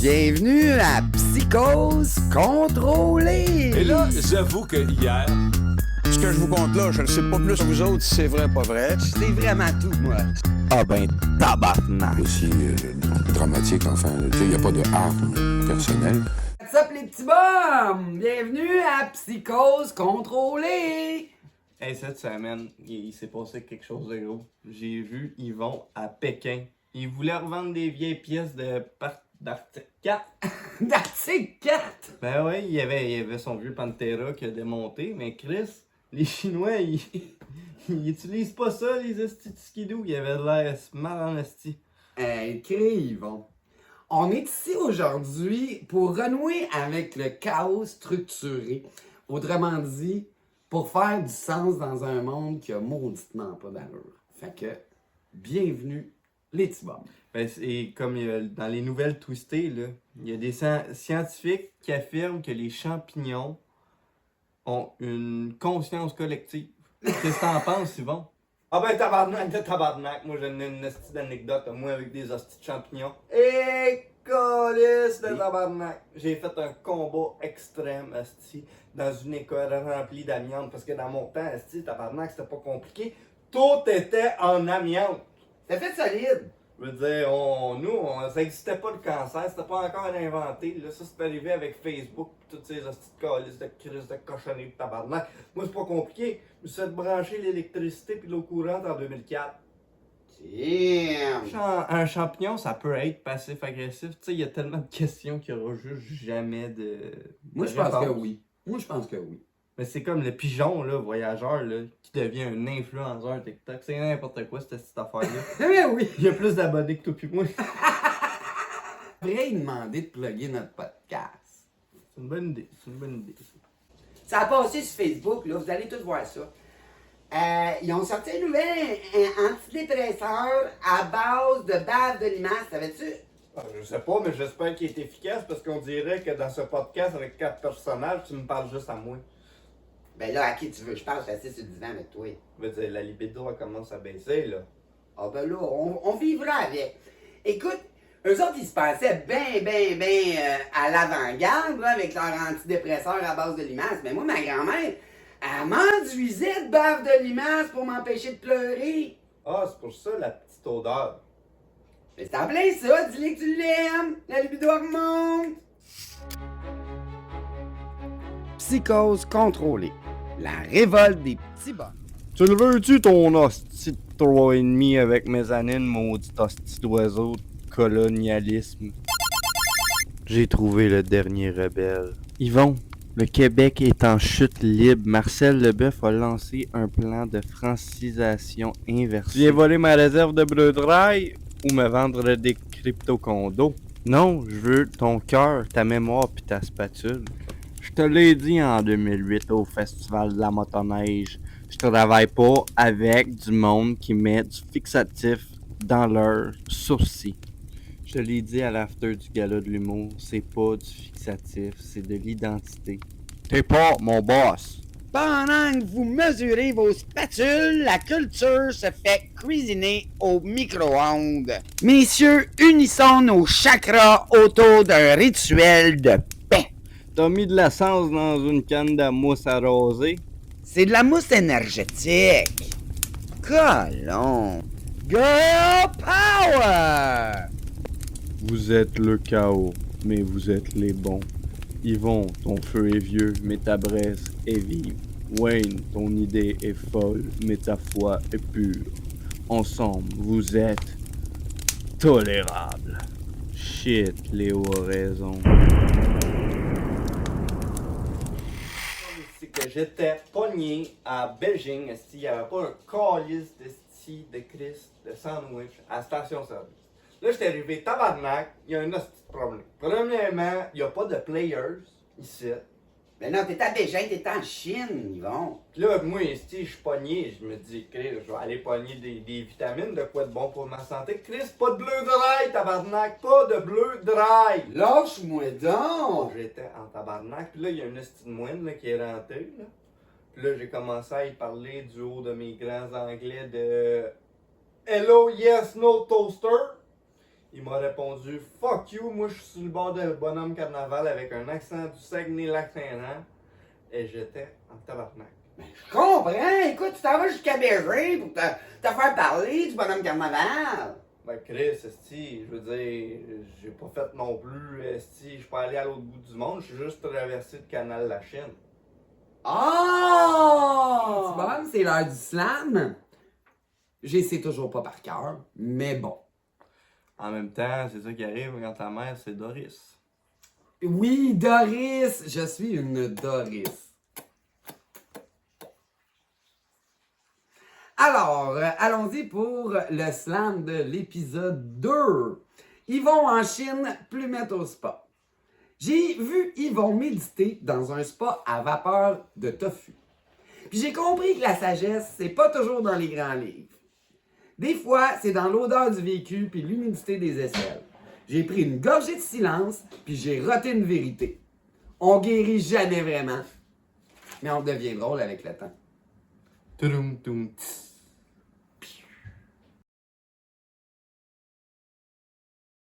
Bienvenue à Psychose contrôlée! Et là, j'avoue que hier... Ce que je vous conte là, je ne sais pas plus que vous autres si c'est vrai ou pas vrai. C'est vraiment tout, moi. Ah ben, tabarnak! Aussi dramatique, enfin. Il n'y a pas de harme personnelle. What's up, les petits bums? Bienvenue à Psychose contrôlée! Hey, cette semaine, il s'est passé quelque chose de gros. J'ai vu Yvon à Pékin. Il voulait revendre des vieilles pièces d'Arctic 4. D'Arctic 4! Ben ouais, il y avait son vieux Pantera qui a démonté, mais Chris, les Chinois, ils utilisent pas ça, les estis de skidoo. Il avait l'air mal en esti. Yvon. On est ici aujourd'hui pour renouer avec le chaos structuré. Autrement dit, pour faire du sens dans un monde qui a mauditement pas d'allure. Fait que, bienvenue, les petits bums. Ben, c'est comme dans les nouvelles twistées, là, il y a des scientifiques qui affirment que les champignons ont une conscience collective. Qu'est-ce que t'en penses, Yvon? Ah ben tabarnak de tabarnak, moi j'ai une hostie d'anecdote, moi avec des hosties de champignons. Et calice de tabarnak! J'ai fait un combat extrême, hostie, dans une école remplie d'amiante, parce que dans mon temps, hostie, tabarnak, c'était pas compliqué. Tout était en amiante. C'était fait solide. Je veux dire, ça n'existait pas le cancer, c'était pas encore inventé. Là, ça c'est arrivé avec Facebook, toutes ces hosties de calices, de crises, de cochonneries, de tabarnak. Moi, c'est pas compliqué. Je me suis fait brancher l'électricité puis l'eau courante en 2004. Damn! Un champignon, ça peut être passif-agressif. Tu sais, il y a tellement de questions qu'il n'y aura juste jamais de. Moi, je pense que oui. Moi, je pense que oui. Mais c'est comme le pigeon, là, voyageur, là, qui devient un influenceur TikTok. C'est n'importe quoi, cette affaire-là. Eh oui! Il y a plus d'abonnés que toi puis moi. Je pourrais lui demander de plugger notre podcast. C'est une bonne idée, c'est une bonne idée. Ça a passé sur Facebook, là, vous allez tous voir ça. Ils ont sorti un nouvel antidépresseur à base de bave de limace, savais-tu? Je sais pas, mais j'espère qu'il est efficace parce qu'on dirait que dans ce podcast avec 4 personnages, tu me parles juste à moi. Ben là, à qui tu veux? Je parle, je suis assis sur le divan avec toi. Je veux dire, la libido elle commence à baisser, là. Ah ben là, on vivra avec. Écoute, eux autres, ils se passaient bien à l'avant-garde, là, avec leur antidépresseur à base de limace. Mais moi, ma grand-mère, elle m'enduisait de bave de limace pour m'empêcher de pleurer. Ah, c'est pour ça la petite odeur. Mais c'est en plein ça, dis-lui que tu l'aimes. La libido remonte. Psychose contrôlée. La révolte des petits bons. Tu le veux-tu ton hostie de 3,5 avec mezzanine, maudit hostie d'oiseau de colonialisme? J'ai trouvé le dernier rebelle. Yvon, le Québec est en chute libre. Marcel Leboeuf a lancé un plan de francisation inversée. Tu viens voler ma réserve de bleu de rail ou me vendre des crypto-condos? Non, je veux ton cœur, ta mémoire pis ta spatule. Je te l'ai dit en 2008 au Festival de la motoneige. Je travaille pas avec du monde qui met du fixatif dans leurs sourcils. Je te l'ai dit à l'after du gala de l'humour, c'est pas du fixatif, c'est de l'identité. T'es pas mon boss. Pendant que vous mesurez vos spatules, la culture se fait cuisiner au micro-ondes. Messieurs, unissons nos chakras autour d'un rituel de paix. T'as mis de l'essence dans une canne de mousse arrosée? C'est de la mousse énergétique. Colon. Girl power! Vous êtes le chaos, mais vous êtes les bons. Yvon, ton feu est vieux, mais ta braise est vive. Wayne, ton idée est folle, mais ta foi est pure. Ensemble, vous êtes tolérables. Shit, Léo a raison. C'est que j'étais pogné à Belgique, il n'y avait pas un calice de Christ de sandwich à la station-service. Là, j'étais arrivé, tabarnak, il y a un petit problème. Premièrement, il n'y a pas de players ici. Ben non, t'es à Bégin, t'es en Chine, Yvon. Puis là, moi, je suis pogné, je me dis, Chris, je vais aller pogner des vitamines, de quoi de bon pour ma santé. Chris, pas de bleu de rail, tabarnak, pas de bleu de rail. Lâche-moi donc! J'étais en tabarnak, puis là, il y a une hostie de moine là, qui est rentrée, là. Puis là, j'ai commencé à y parler du haut de mes grands anglais de Hello, yes, no toaster. Il m'a répondu « Fuck you, moi je suis sur le bord de Bonhomme Carnaval avec un accent du Saguenay-Lac-Saint-Jean. » Et j'étais en tabarnak. Je comprends! Écoute, tu t'en vas jusqu'à Bégin pour te faire parler du bonhomme carnaval! Ben Chris, esti, je veux dire, j'ai pas fait non plus, esti, je suis pas allé à l'autre bout du monde, je suis juste traversé le canal de la Chine. Oh! C'est bon, c'est l'heure du slam. J'essaie toujours pas par cœur, mais bon. En même temps, c'est ça qui arrive quand ta mère, c'est Doris. Oui, Doris! Je suis une Doris. Alors, allons-y pour le slam de l'épisode 2. Yvon en Chine, plumette au spa. J'ai vu Yvon méditer dans un spa à vapeur de tofu. Puis j'ai compris que la sagesse, c'est pas toujours dans les grands livres. Des fois, c'est dans l'odeur du vécu puis l'humidité des aisselles. J'ai pris une gorgée de silence puis j'ai roté une vérité. On guérit jamais vraiment, mais on devient drôle avec le temps. Toudoum toum tss.